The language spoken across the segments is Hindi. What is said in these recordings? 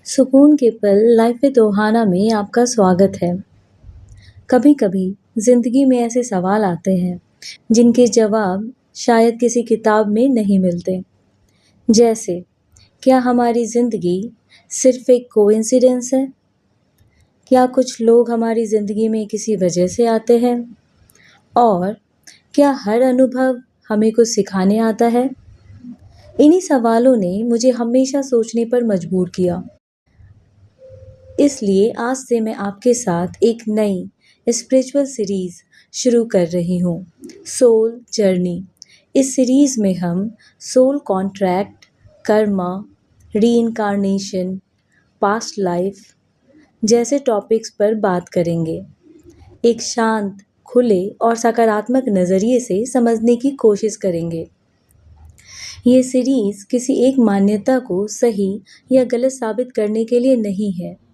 सुकून के पल लाइफ विद ओहाना में आपका स्वागत है। कभी-कभी ज़िंदगी में ऐसे सवाल आते हैं जिनके जवाब शायद किसी किताब में नहीं मिलते। जैसे, क्या हमारी ज़िंदगी सिर्फ एक कोइंसिडेंस है? क्या कुछ लोग हमारी ज़िंदगी में किसी वजह से आते हैं? और क्या हर अनुभव हमें कुछ सिखाने आता है? इन्हीं सवालों ने मुझे हमेशा सोचने पर मजबूर किया। इसलिए आज से मैं आपके साथ एक नई स्पिरिचुअल सीरीज़ शुरू कर रही हूँ, सोल जर्नी। इस सीरीज़ में हम soul contract, karma, reincarnation, past life जैसे टॉपिक्स पर बात करेंगे। एक शांत, खुले और सकारात्मक नज़रिए से समझने की कोशिश करेंगे। ये सीरीज़ किसी एक मान्यता को सही या गलत साबित करने के लिए नहीं है।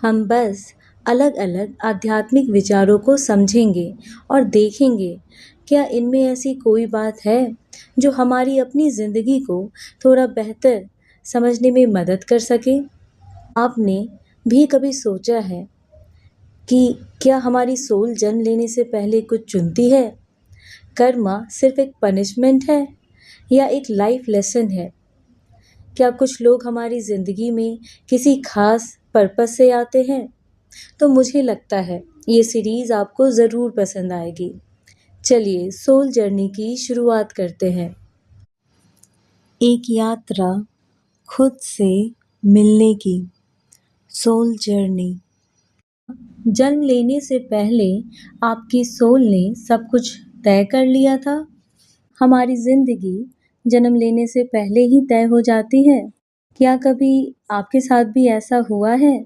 हम बस अलग-अलग आध्यात्मिक विचारों को समझेंगे और देखेंगे क्या इनमें ऐसी कोई बात है जो हमारी अपनी ज़िंदगी को थोड़ा बेहतर समझने में मदद कर सके। आपने भी कभी सोचा है कि क्या हमारी सोल जन्म लेने से पहले कुछ चुनती है? कर्मा सिर्फ एक पनिशमेंट है या एक लाइफ लेसन है? क्या कुछ लोग हमारी ज़िंदगी में किसी खास पर्पस से आते हैं? तो मुझे लगता है ये सीरीज़ आपको ज़रूर पसंद आएगी। चलिए सोल जर्नी की शुरुआत करते हैं। एक यात्रा खुद से मिलने की, सोल जर्नी। जन्म लेने से पहले आपकी सोल ने सब कुछ तय कर लिया था? हमारी ज़िंदगी जन्म लेने से पहले ही तय हो जाती है। क्या कभी आपके साथ भी ऐसा हुआ है?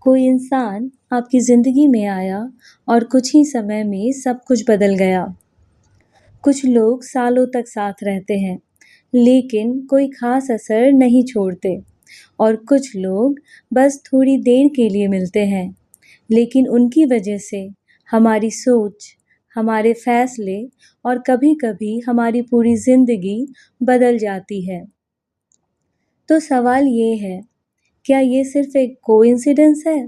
कोई इंसान आपकी ज़िंदगी में आया और कुछ ही समय में सब कुछ बदल गया। कुछ लोग सालों तक साथ रहते हैं, लेकिन कोई खास असर नहीं छोड़ते और कुछ लोग बस थोड़ी देर के लिए मिलते हैं, लेकिन उनकी वजह से हमारी सोच, हमारे फैसले और कभी-कभी हमारी पूरी ज़िंदगी बदल जाती है। तो सवाल ये है, क्या ये सिर्फ एक कोइंसिडेंस है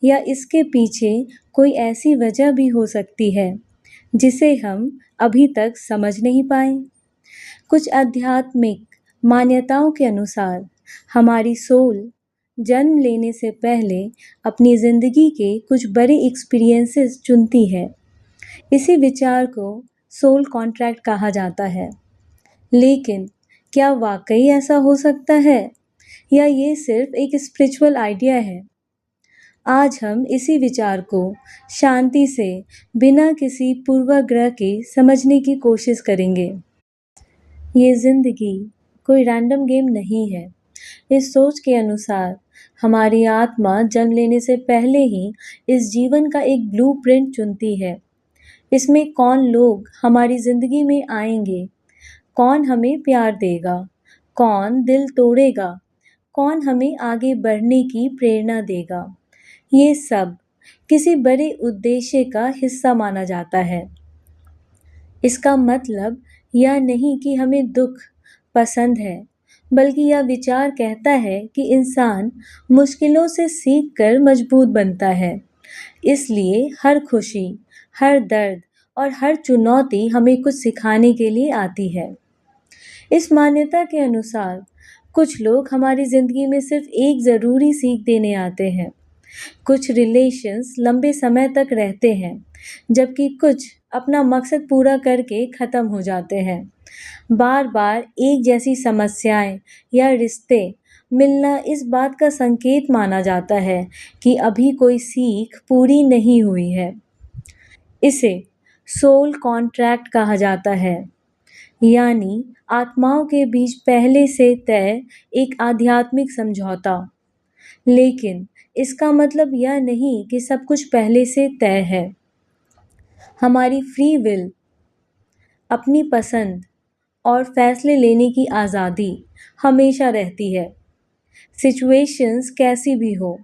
या इसके पीछे कोई ऐसी वजह भी हो सकती है जिसे हम अभी तक समझ नहीं पाए? कुछ आध्यात्मिक मान्यताओं के अनुसार हमारी सोल जन्म लेने से पहले अपनी ज़िंदगी के कुछ बड़े एक्सपीरियंसेस चुनती है। इसी विचार को सोल कॉन्ट्रैक्ट कहा जाता है। लेकिन क्या वाकई ऐसा हो सकता है या ये सिर्फ एक स्पिरिचुअल आइडिया है? आज हम इसी विचार को शांति से बिना किसी पूर्वाग्रह के समझने की कोशिश करेंगे। ये ज़िंदगी कोई रैंडम गेम नहीं है। इस सोच के अनुसार हमारी आत्मा जन्म लेने से पहले ही इस जीवन का एक ब्लूप्रिंट चुनती है। इसमें कौन लोग हमारी ज़िंदगी में आएंगे, कौन हमें प्यार देगा, कौन दिल तोड़ेगा, कौन हमें आगे बढ़ने की प्रेरणा देगा, ये सब किसी बड़े उद्देश्य का हिस्सा माना जाता है। इसका मतलब यह नहीं कि हमें दुख पसंद है, बल्कि यह विचार कहता है कि इंसान मुश्किलों से सीखकर मजबूत बनता है। इसलिए हर खुशी, हर दर्द और हर चुनौती हमें कुछ सिखाने के लिए आती है। इस मान्यता के अनुसार कुछ लोग हमारी ज़िंदगी में सिर्फ एक ज़रूरी सीख देने आते हैं। कुछ रिलेशंस लंबे समय तक रहते हैं, जबकि कुछ अपना मकसद पूरा करके ख़त्म हो जाते हैं। बार-बार एक जैसी समस्याएं या रिश्ते मिलना इस बात का संकेत माना जाता है कि अभी कोई सीख पूरी नहीं हुई है। इसे सोल कॉन्ट्रैक्ट कहा जाता है, यानी आत्माओं के बीच पहले से तय एक आध्यात्मिक समझौता। लेकिन इसका मतलब यह नहीं कि सब कुछ पहले से तय है। हमारी फ्री विल, अपनी पसंद और फैसले लेने की आज़ादी हमेशा रहती है। सिचुएशंस कैसी भी हो,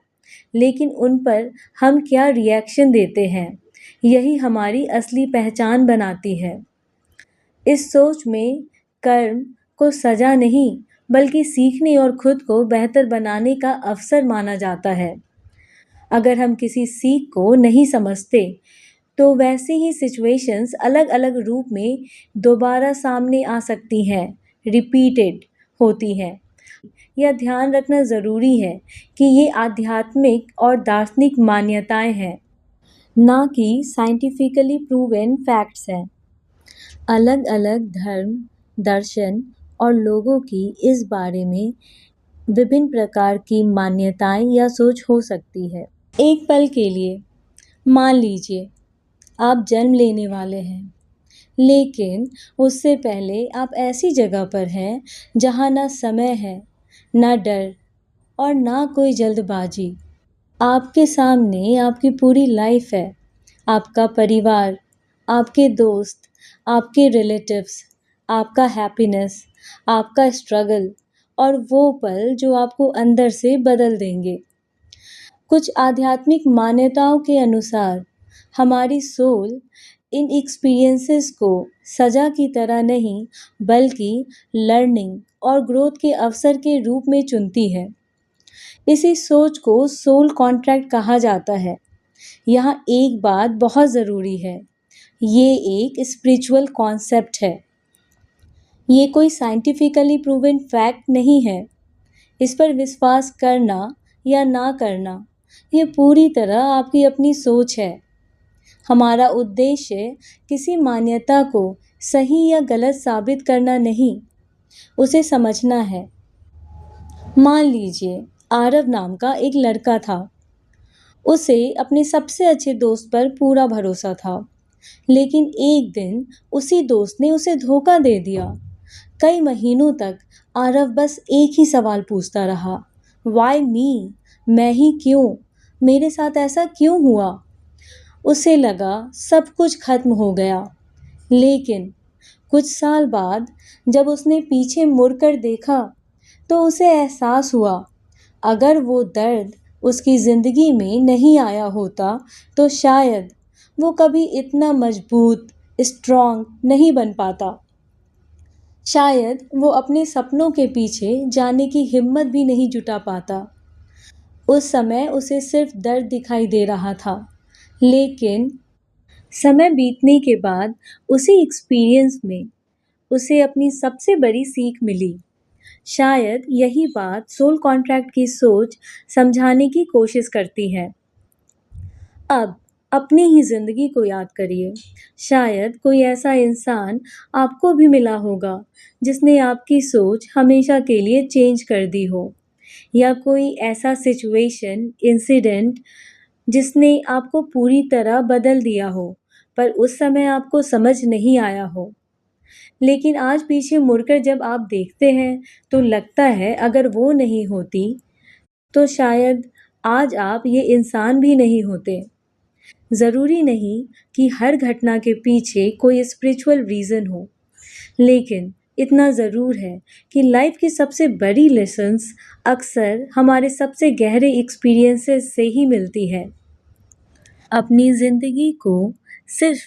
लेकिन उन पर हम क्या रिएक्शन देते हैं, यही हमारी असली पहचान बनाती है। इस सोच में कर्म को सज़ा नहीं, बल्कि सीखने और खुद को बेहतर बनाने का अवसर माना जाता है। अगर हम किसी सीख को नहीं समझते, तो वैसे ही सिचुएशंस अलग-अलग रूप में दोबारा सामने आ सकती हैं, रिपीटेड होती हैं। यह ध्यान रखना ज़रूरी है कि ये आध्यात्मिक और दार्शनिक मान्यताएं हैं, ना कि साइंटिफिकली प्रूवन फैक्ट्स हैं। अलग-अलग धर्म, दर्शन और लोगों की इस बारे में विभिन्न प्रकार की मान्यताएं या सोच हो सकती है। एक पल के लिए मान लीजिए आप जन्म लेने वाले हैं, लेकिन उससे पहले आप ऐसी जगह पर हैं जहाँ ना समय है, ना डर और ना कोई जल्दबाजी। आपके सामने आपकी पूरी लाइफ है, आपका परिवार, आपके दोस्त, आपके रिलेटिव्स, आपका हैप्पीनेस, आपका स्ट्रगल और वो पल जो आपको अंदर से बदल देंगे। कुछ आध्यात्मिक मान्यताओं के अनुसार हमारी सोल इन एक्सपीरियंसेस को सजा की तरह नहीं, बल्कि लर्निंग और ग्रोथ के अवसर के रूप में चुनती है। इसी सोच को सोल कॉन्ट्रैक्ट कहा जाता है। यहाँ एक बात बहुत ज़रूरी है, ये एक स्पिरिचुअल कॉन्सेप्ट है। ये कोई साइंटिफिकली प्रूवन फैक्ट नहीं है। इस पर विश्वास करना या ना करना, ये पूरी तरह आपकी अपनी सोच है। हमारा उद्देश्य किसी मान्यता को सही या गलत साबित करना नहीं, उसे समझना है। मान लीजिए आरव नाम का एक लड़का था। उसे अपने सबसे अच्छे दोस्त पर पूरा भरोसा था, लेकिन एक दिन उसी दोस्त ने उसे धोखा दे दिया। कई महीनों तक आरव बस एक ही सवाल पूछता रहा, वाई मी? मैं ही क्यों? मेरे साथ ऐसा क्यों हुआ? उसे लगा सब कुछ खत्म हो गया, लेकिन कुछ साल बाद जब उसने पीछे मुड़कर देखा, तो उसे एहसास हुआ, अगर वो दर्द उसकी ज़िंदगी में नहीं आया होता, तो शायद वो कभी इतना मजबूत, स्ट्रॉन्ग नहीं बन पाता। शायद वो अपने सपनों के पीछे जाने की हिम्मत भी नहीं जुटा पाता। उस समय उसे सिर्फ दर्द दिखाई दे रहा था, लेकिन समय बीतने के बाद उसी एक्सपीरियंस में उसे अपनी सबसे बड़ी सीख मिली। शायद यही बात सोल कॉन्ट्रैक्ट की सोच समझाने की कोशिश करती है। अब अपनी ही ज़िंदगी को याद करिए। शायद कोई ऐसा इंसान आपको भी मिला होगा जिसने आपकी सोच हमेशा के लिए चेंज कर दी हो, या कोई ऐसा सिचुएशन, इंसिडेंट जिसने आपको पूरी तरह बदल दिया हो, पर उस समय आपको समझ नहीं आया हो। लेकिन आज पीछे मुड़कर जब आप देखते हैं, तो लगता है अगर वो नहीं होती, तो शायद आज आप ये इंसान भी नहीं होते। ज़रूरी नहीं कि हर घटना के पीछे कोई स्पिरिचुअल रीज़न हो, लेकिन इतना ज़रूर है कि लाइफ की सबसे बड़ी लेसन्स अक्सर हमारे सबसे गहरे एक्सपीरियंसेस से ही मिलती है। अपनी ज़िंदगी को सिर्फ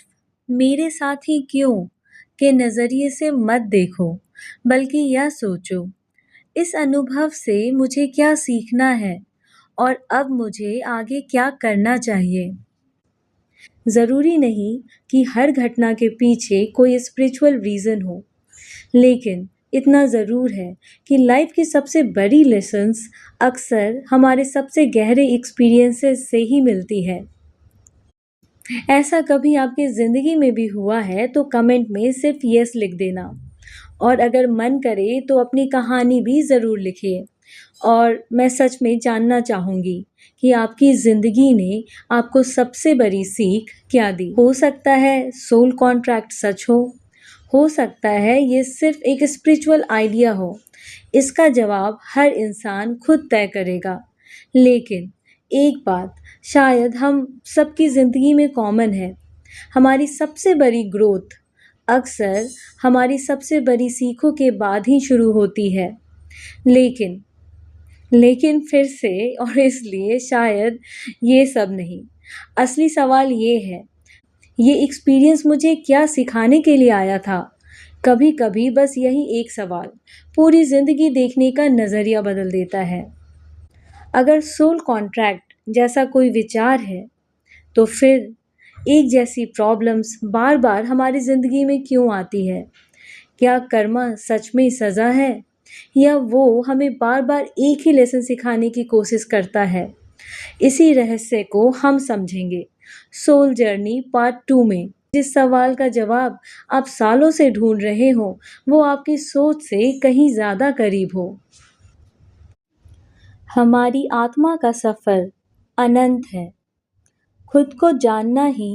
मेरे साथ ही क्यों के नज़रिए से मत देखो, बल्कि यह सोचो, इस अनुभव से मुझे क्या सीखना है और अब मुझे आगे क्या करना चाहिए। ज़रूरी नहीं कि हर घटना के पीछे कोई स्पिरिचुअल रीज़न हो, लेकिन इतना ज़रूर है कि लाइफ की सबसे बड़ी लेसन्स अक्सर हमारे सबसे गहरे एक्सपीरियंसेस से ही मिलती है। ऐसा कभी आपकी ज़िंदगी में भी हुआ है तो कमेंट में सिर्फ यस लिख देना, और अगर मन करे तो अपनी कहानी भी ज़रूर लिखिए। और मैं सच में जानना चाहूँगी कि आपकी ज़िंदगी ने आपको सबसे बड़ी सीख क्या दी। हो सकता है सोल कॉन्ट्रैक्ट सच हो सकता है ये सिर्फ एक स्पिरिचुअल आइडिया हो। इसका जवाब हर इंसान खुद तय करेगा। लेकिन एक बात शायद हम सबकी ज़िंदगी में कॉमन है, हमारी सबसे बड़ी ग्रोथ अक्सर हमारी सबसे बड़ी सीखों के बाद ही शुरू होती है। लेकिन फिर से और इसलिए शायद ये सब नहीं। असली सवाल ये है, ये एक्सपीरियंस मुझे क्या सिखाने के लिए आया था? कभी कभी बस यही एक सवाल पूरी जिंदगी देखने का नजरिया बदल देता है। अगर सोल कॉन्ट्रैक्ट जैसा कोई विचार है, तो फिर एक जैसी प्रॉब्लम्स बार बार हमारी जिंदगी में क्यों आती है? क्या कर्मा सच में सजा है, या वो हमें बार बार एक ही लेसन सिखाने की कोशिश करता है? इसी रहस्य को हम समझेंगे सोल जर्नी पार्ट 2 में। जिस सवाल का जवाब आप सालों से ढूंढ रहे हो, वो आपकी सोच से कहीं ज्यादा करीब हो। हमारी आत्मा का सफर अनंत है। खुद को जानना ही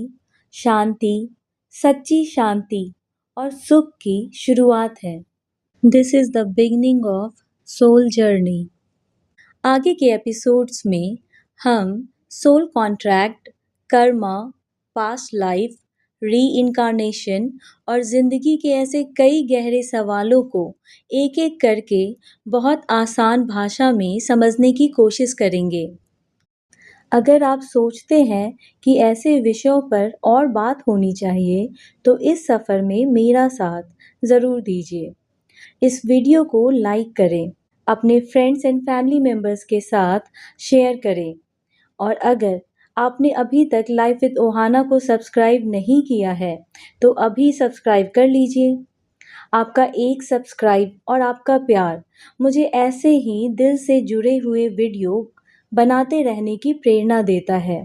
शांति, सच्ची शांति और सुख की शुरुआत है। This is the beginning of soul journey. आगे के एपिसोड्स में हम soul contract, karma, past life, reincarnation और जिंदगी के ऐसे कई गहरे सवालों को एक एक करके बहुत आसान भाषा में समझने की कोशिश करेंगे। अगर आप सोचते हैं कि ऐसे विषयों पर और बात होनी चाहिए, तो इस सफ़र में मेरा साथ ज़रूर दीजिए। इस वीडियो को लाइक करें, अपने फ्रेंड्स एंड फैमिली मेंबर्स के साथ शेयर करें, और अगर आपने अभी तक लाइफ विद ओहाना को सब्सक्राइब नहीं किया है, तो अभी सब्सक्राइब कर लीजिए। आपका एक सब्सक्राइब और आपका प्यार मुझे ऐसे ही दिल से जुड़े हुए वीडियो बनाते रहने की प्रेरणा देता है।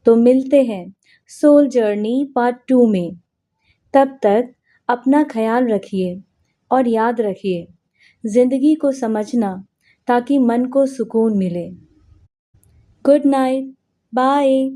तो मिलते हैं सोल जर्नी पार्ट 2 में। तब तक अपना ख्याल रखिए और याद रखिए, जिंदगी को समझना ताकि मन को सुकून मिले। Good night, bye.